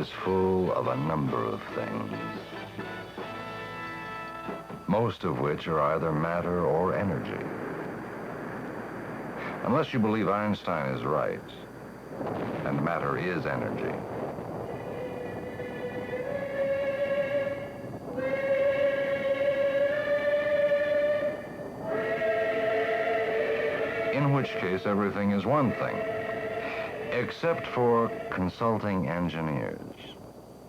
is full of a number of things, most of which are either matter or energy. Unless you believe Einstein is right, and matter is energy. In which case, everything is one thing, except for consulting engineers.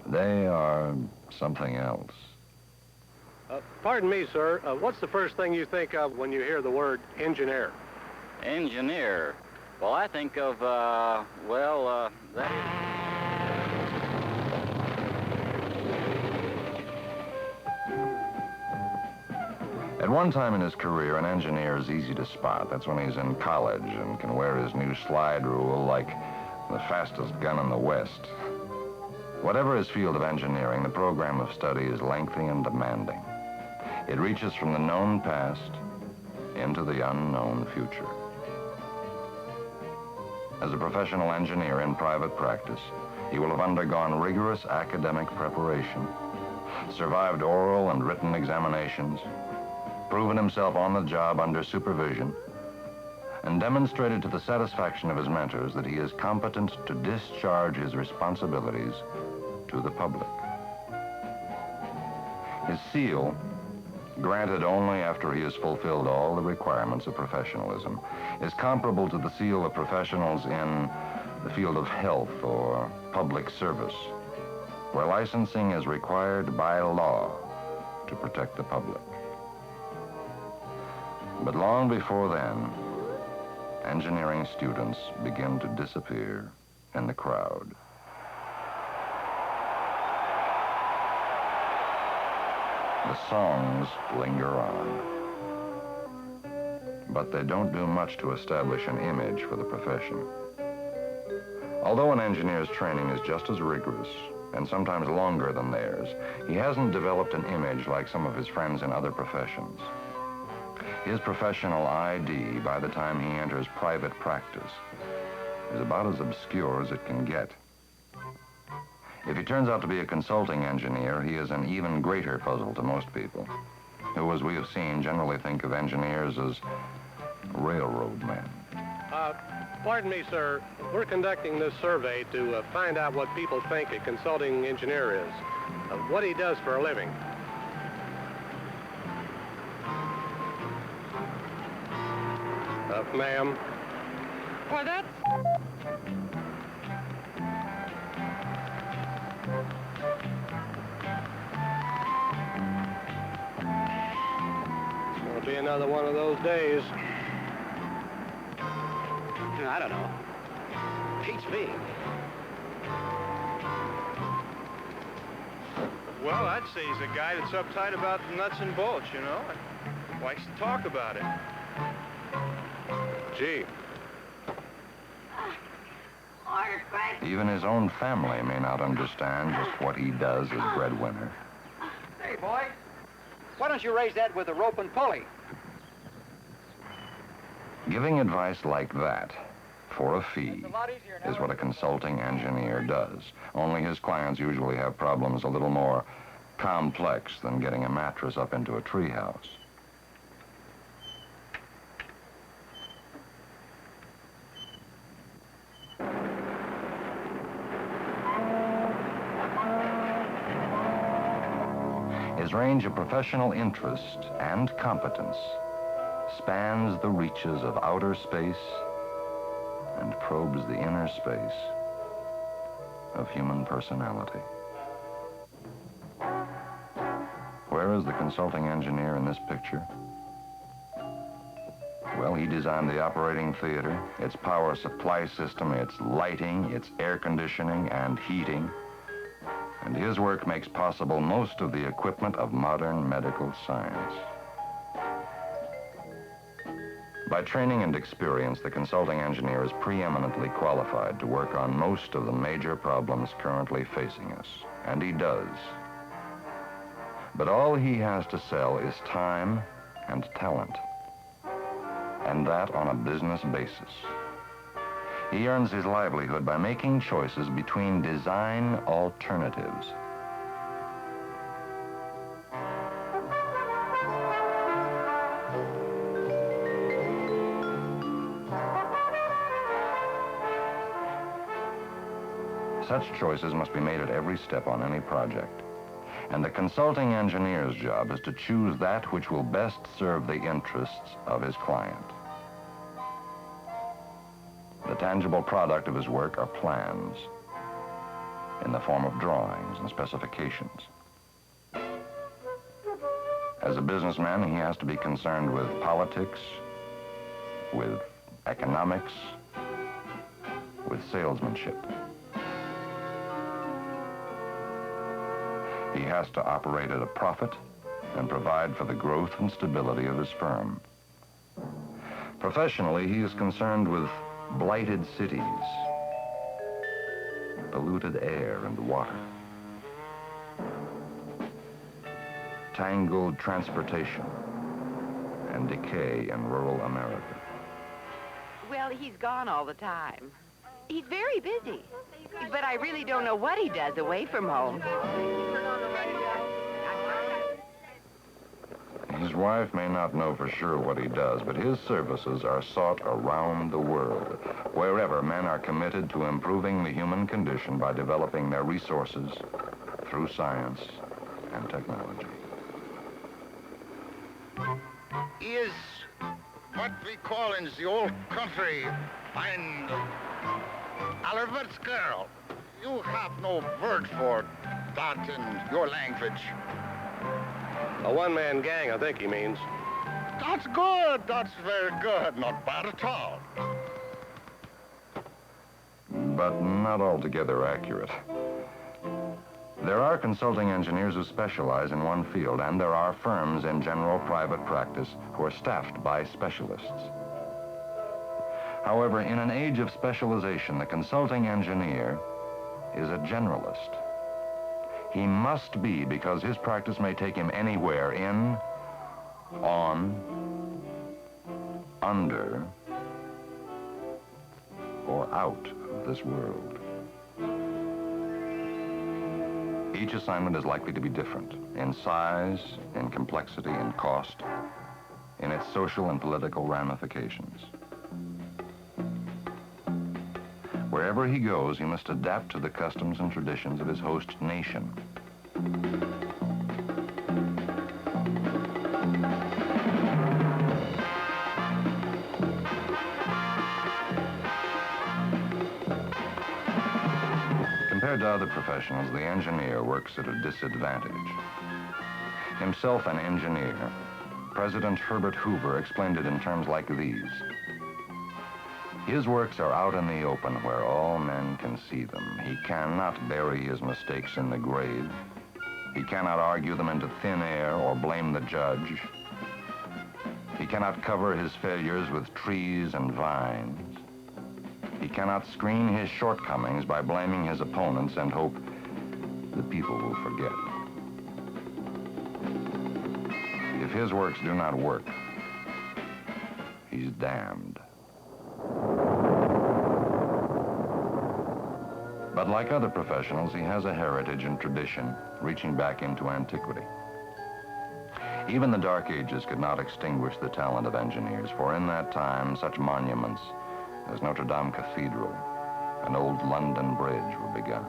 They are something else. Pardon me, sir. What's the first thing you think of when you hear the word engineer? Engineer. Well, I think of, that At one time in his career, an engineer is easy to spot. That's when he's in college and can wear his new slide rule like the fastest gun in the West. Whatever his field of engineering, the program of study is lengthy and demanding. It reaches from the known past into the unknown future. As a professional engineer in private practice, he will have undergone rigorous academic preparation, survived oral and written examinations, proven himself on the job under supervision, and demonstrated to the satisfaction of his mentors that he is competent to discharge his responsibilities to the public. His seal, granted only after he has fulfilled all the requirements of professionalism, is comparable to the seal of professionals in the field of health or public service, where licensing is required by law to protect the public. But long before then, engineering students begin to disappear in the crowd. The songs linger on, but they don't do much to establish an image for the profession. Although an engineer's training is just as rigorous and sometimes longer than theirs, he hasn't developed an image like some of his friends in other professions. His professional ID, by the time he enters private practice, is about as obscure as it can get. If he turns out to be a consulting engineer, he is an even greater puzzle to most people, who, as we have seen, generally think of engineers as railroad men. Pardon me, sir. We're conducting this survey to find out what people think a consulting engineer is, what he does for a living. Ma'am. Well, that's... It's going to be another one of those days. I don't know. Beats me. Well, I'd say he's a guy that's uptight about the nuts and bolts, you know, and likes to talk about it. Gee. Even his own family may not understand just what he does as breadwinner. Hey, boy, why don't you raise that with a rope and pulley? Giving advice like that for a fee is what a consulting engineer does. Only his clients usually have problems a little more complex than getting a mattress up into a treehouse. His range of professional interest and competence spans the reaches of outer space and probes the inner space of human personality. Where is the consulting engineer in this picture? Well, he designed the operating theater, its power supply system, its lighting, its air conditioning and heating. And his work makes possible most of the equipment of modern medical science. By training and experience, the consulting engineer is preeminently qualified to work on most of the major problems currently facing us, and he does. But all he has to sell is time and talent, and that on a business basis. He earns his livelihood by making choices between design alternatives. Such choices must be made at every step on any project. And the consulting engineer's job is to choose that which will best serve the interests of his client. The tangible product of his work are plans in the form of drawings and specifications. As a businessman, he has to be concerned with politics, with economics, with salesmanship. He has to operate at a profit and provide for the growth and stability of his firm. Professionally, he is concerned with blighted cities, polluted air and water, tangled transportation, and decay in rural America. Well, he's gone all the time. He's very busy, but I really don't know what he does away from home. His wife may not know for sure what he does, but his services are sought around the world, wherever men are committed to improving the human condition by developing their resources through science and technology. He is what we call in the old country ein Albert's girl. You have no word for that in your language. A one-man gang, I think he means. That's good. That's very good. Not bad at all. But not altogether accurate. There are consulting engineers who specialize in one field, and there are firms in general private practice who are staffed by specialists. However, in an age of specialization, the consulting engineer is a generalist. He must be, because his practice may take him anywhere in, on, under, or out of this world. Each assignment is likely to be different in size, in complexity, in cost, in its social and political ramifications. Wherever he goes, he must adapt to the customs and traditions of his host nation. Compared to other professionals, the engineer works at a disadvantage. Himself an engineer, President Herbert Hoover explained it in terms like these. His works are out in the open where all men can see them. He cannot bury his mistakes in the grave. He cannot argue them into thin air or blame the judge. He cannot cover his failures with trees and vines. He cannot screen his shortcomings by blaming his opponents and hope the people will forget. If his works do not work, he's damned. But like other professionals, he has a heritage and tradition reaching back into antiquity. Even the Dark Ages could not extinguish the talent of engineers, for in that time, such monuments as Notre Dame Cathedral and Old London Bridge were begun.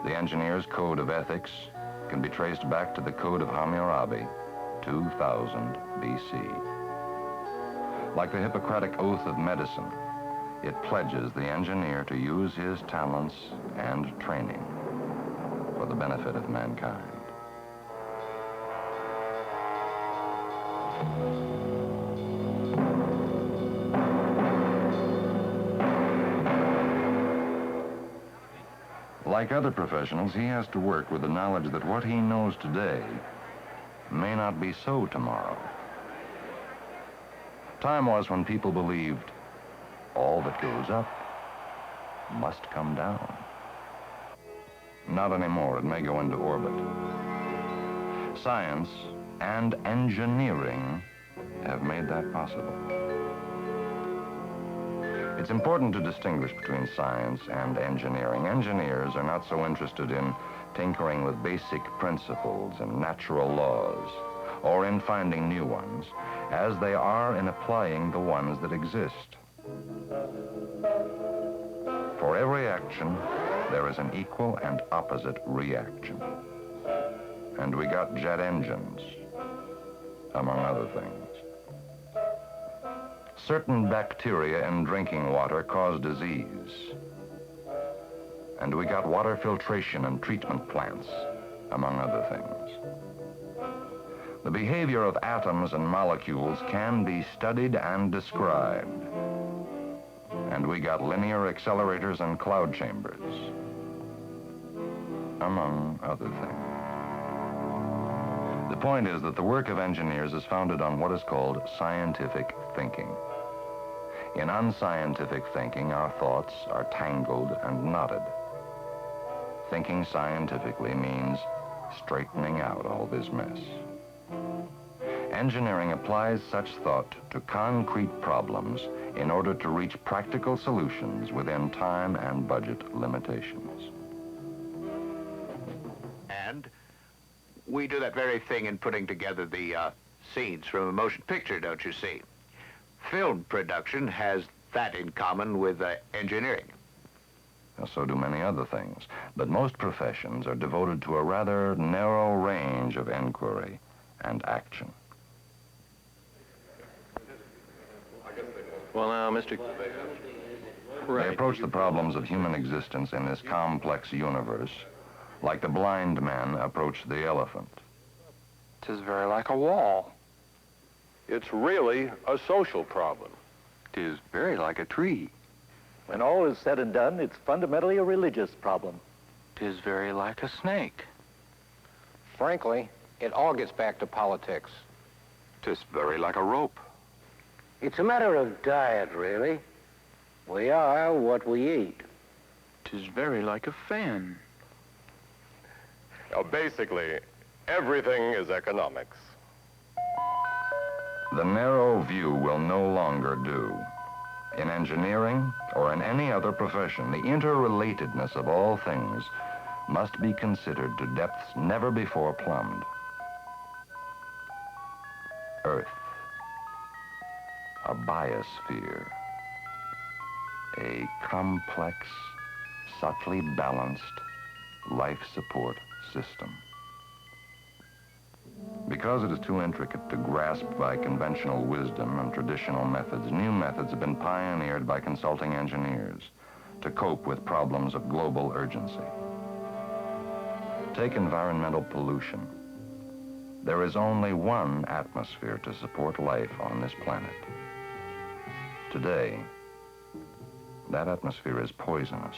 The engineer's code of ethics can be traced back to the Code of Hammurabi, 2000 BC. Like the Hippocratic Oath of Medicine, it pledges the engineer to use his talents and training for the benefit of mankind. Like other professionals, he has to work with the knowledge that what he knows today may not be so tomorrow. Time was when people believed all that goes up must come down. Not anymore. It may go into orbit. Science and engineering have made that possible. It's important to distinguish between science and engineering. Engineers are not so interested in tinkering with basic principles and natural laws, or in finding new ones, as they are in applying the ones that exist. For every action, there is an equal and opposite reaction. And we got jet engines, among other things. Certain bacteria in drinking water cause disease. And we got water filtration and treatment plants, among other things. The behavior of atoms and molecules can be studied and described. And we got linear accelerators and cloud chambers, among other things. The point is that the work of engineers is founded on what is called scientific thinking. In unscientific thinking, our thoughts are tangled and knotted. Thinking scientifically means straightening out all this mess. Engineering applies such thought to concrete problems in order to reach practical solutions within time and budget limitations. And we do that very thing in putting together the scenes from a motion picture, don't you see? Film production has that in common with engineering. So do many other things, but most professions are devoted to a rather narrow range of inquiry and action. Well, now, Mr. They approach the problems of human existence in this complex universe like the blind men approach the elephant. 'Tis very like a wall. It's really a social problem. 'Tis very like a tree. When all is said and done, it's fundamentally a religious problem. 'Tis very like a snake. Frankly, it all gets back to politics. 'Tis very like a rope. It's a matter of diet, really. We are what we eat. 'Tis very like a fan. Basically, everything is economics. The narrow view will no longer do. In engineering or in any other profession, the interrelatedness of all things must be considered to depths never before plumbed. Earth, a biosphere, a complex, subtly balanced life support system. Because it is too intricate to grasp by conventional wisdom and traditional methods, new methods have been pioneered by consulting engineers to cope with problems of global urgency. Take environmental pollution. There is only one atmosphere to support life on this planet. Today, that atmosphere is poisonous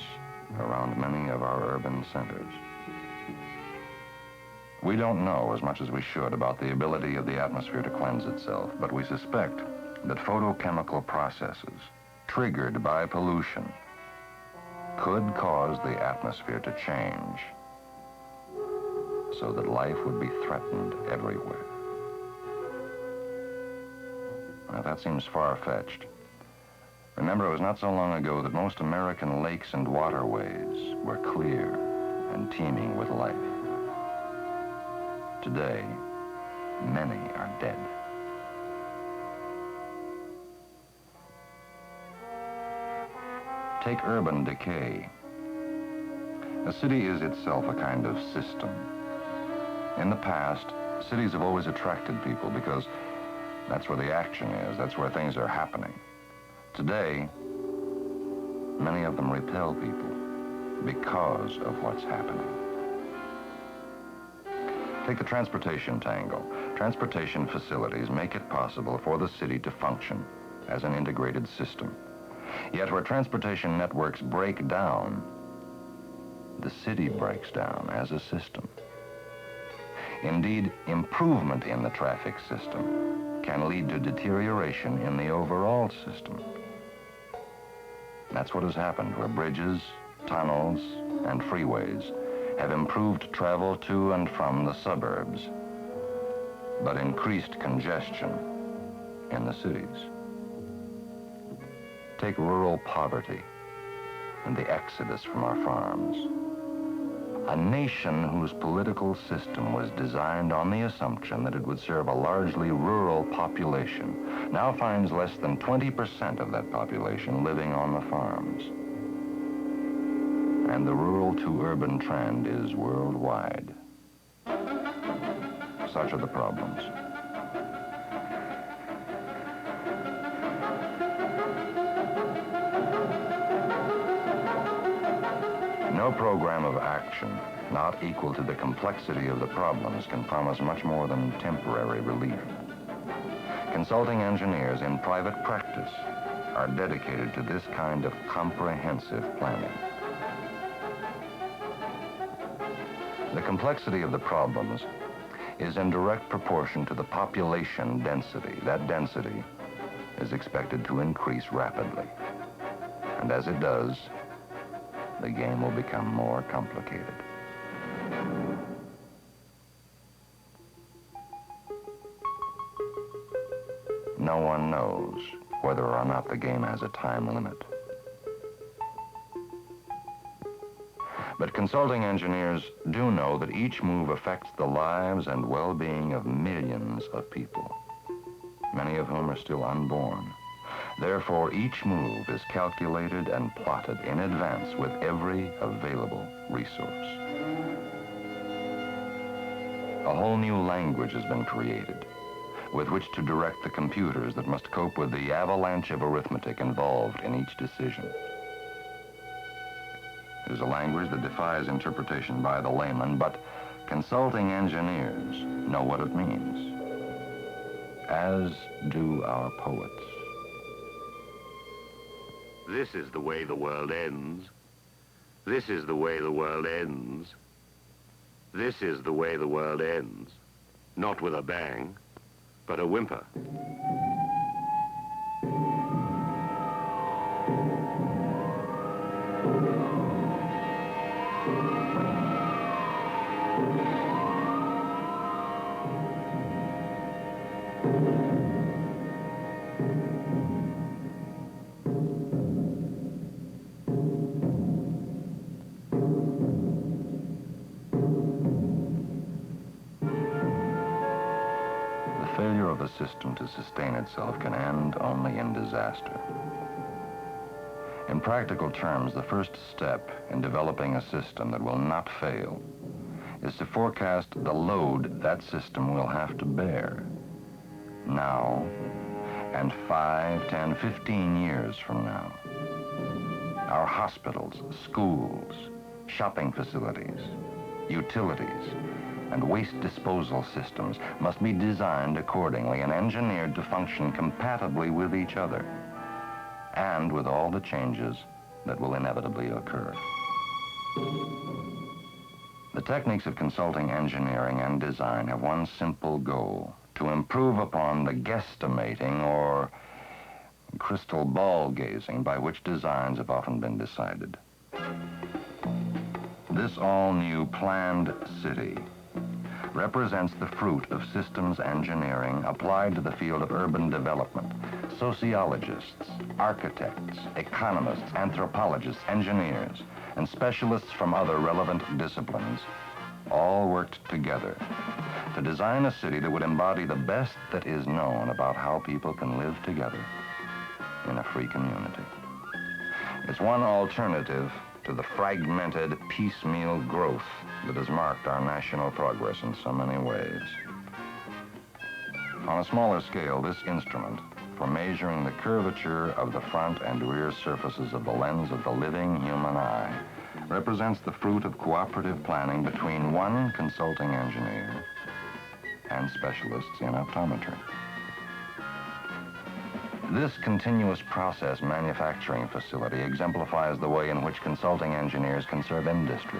around many of our urban centers. We don't know as much as we should about the ability of the atmosphere to cleanse itself, but we suspect that photochemical processes triggered by pollution could cause the atmosphere to change so that life would be threatened everywhere. Now, that seems far-fetched. Remember, it was not so long ago that most American lakes and waterways were clear and teeming with life. Today, many are dead. Take urban decay. A city is itself a kind of system. In the past, cities have always attracted people because that's where the action is, that's where things are happening. Today, many of them repel people because of what's happening. Take the transportation tangle. Transportation facilities make it possible for the city to function as an integrated system. Yet where transportation networks break down, the city breaks down as a system. Indeed, improvement in the traffic system can lead to deterioration in the overall system. That's what has happened where bridges, tunnels, and freeways have improved travel to and from the suburbs, but increased congestion in the cities. Take rural poverty and the exodus from our farms. A nation whose political system was designed on the assumption that it would serve a largely rural population now finds less than 20% of that population living on the farms. And the rural to urban trend is worldwide. Such are the problems. No program of action not equal to the complexity of the problems can promise much more than temporary relief. Consulting engineers in private practice are dedicated to this kind of comprehensive planning. The complexity of the problems is in direct proportion to the population density. That density is expected to increase rapidly. And as it does, the game will become more complicated. No one knows whether or not the game has a time limit. But consulting engineers do know that each move affects the lives and well-being of millions of people, many of whom are still unborn. Therefore, each move is calculated and plotted in advance with every available resource. A whole new language has been created with which to direct the computers that must cope with the avalanche of arithmetic involved in each decision. It is a language that defies interpretation by the layman, but consulting engineers know what it means, as do our poets. This is the way the world ends. This is the way the world ends. This is the way the world ends. Not with a bang, but a whimper. The system to sustain itself can end only in disaster. In practical terms, the first step in developing a system that will not fail is to forecast the load that system will have to bear now and 5, 10, 15 years from now. Our hospitals, schools, shopping facilities, utilities, and waste disposal systems must be designed accordingly and engineered to function compatibly with each other and with all the changes that will inevitably occur. The techniques of consulting engineering and design have one simple goal: to improve upon the guesstimating or crystal ball gazing by which designs have often been decided. This all-new planned city represents the fruit of systems engineering applied to the field of urban development. Sociologists, architects, economists, anthropologists, engineers, and specialists from other relevant disciplines all worked together to design a city that would embody the best that is known about how people can live together in a free community. It's one alternative to the fragmented, piecemeal growth that has marked our national progress in so many ways. On a smaller scale, this instrument for measuring the curvature of the front and rear surfaces of the lens of the living human eye represents the fruit of cooperative planning between one consulting engineer and specialists in optometry. This continuous process manufacturing facility exemplifies the way in which consulting engineers can serve industry.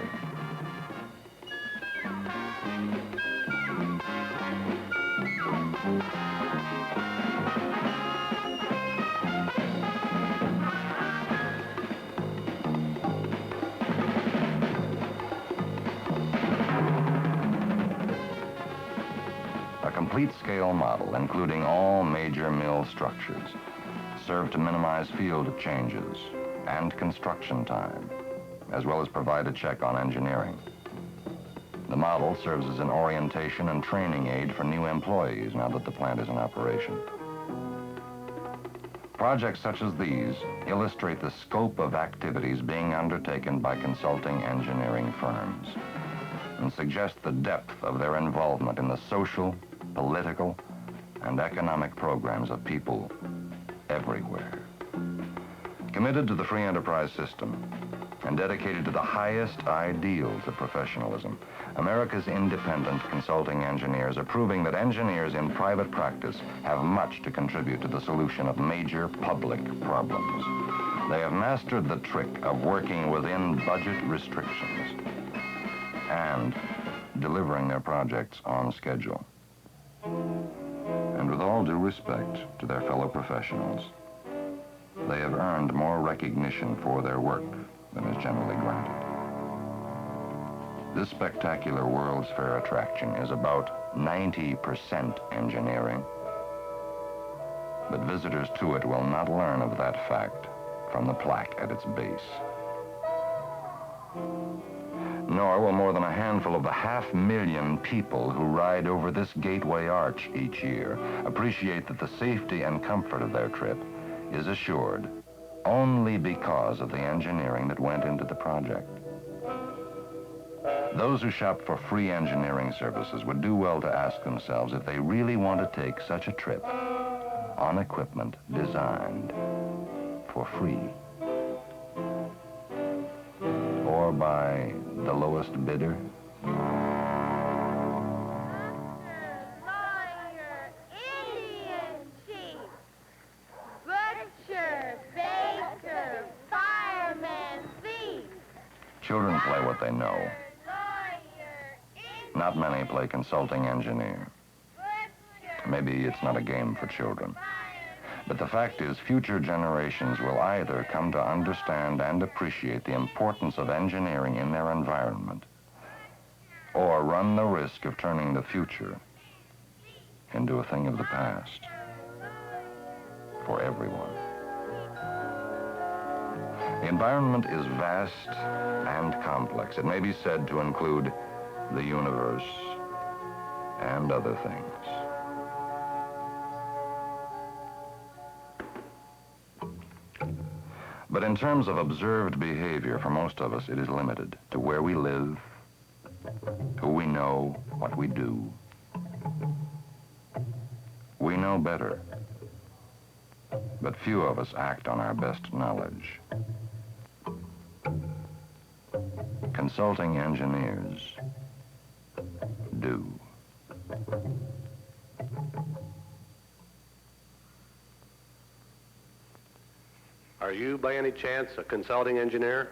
A complete scale model, including all major mill structures, serve to minimize field changes and construction time, as well as provide a check on engineering. The model serves as an orientation and training aid for new employees now that the plant is in operation. Projects such as these illustrate the scope of activities being undertaken by consulting engineering firms and suggest the depth of their involvement in the social, political, and economic programs of people everywhere. Committed to the free enterprise system and dedicated to the highest ideals of professionalism, America's independent consulting engineers are proving that engineers in private practice have much to contribute to the solution of major public problems. They have mastered the trick of working within budget restrictions and delivering their projects on schedule. And with all due respect to their fellow professionals, they have earned more recognition for their work than is generally granted. This spectacular World's Fair attraction is about 90% engineering, but visitors to it will not learn of that fact from the plaque at its base. Nor will more than a handful of the 500,000 people who ride over this gateway arch each year appreciate that the safety and comfort of their trip is assured only because of the engineering that went into the project. Those who shop for free engineering services would do well to ask themselves if they really want to take such a trip on equipment designed for free, or by the lowest bidder. Children play what they know. Not many play consulting engineer. Maybe it's not a game for children. But the fact is, future generations will either come to understand and appreciate the importance of engineering in their environment, or run the risk of turning the future into a thing of the past for everyone. The environment is vast and complex. It may be said to include the universe and other things. But in terms of observed behavior, for most of us, it is limited to where we live, who we know, what we do. We know better, but few of us act on our best knowledge. Consulting engineers do. Are you, by any chance, a consulting engineer?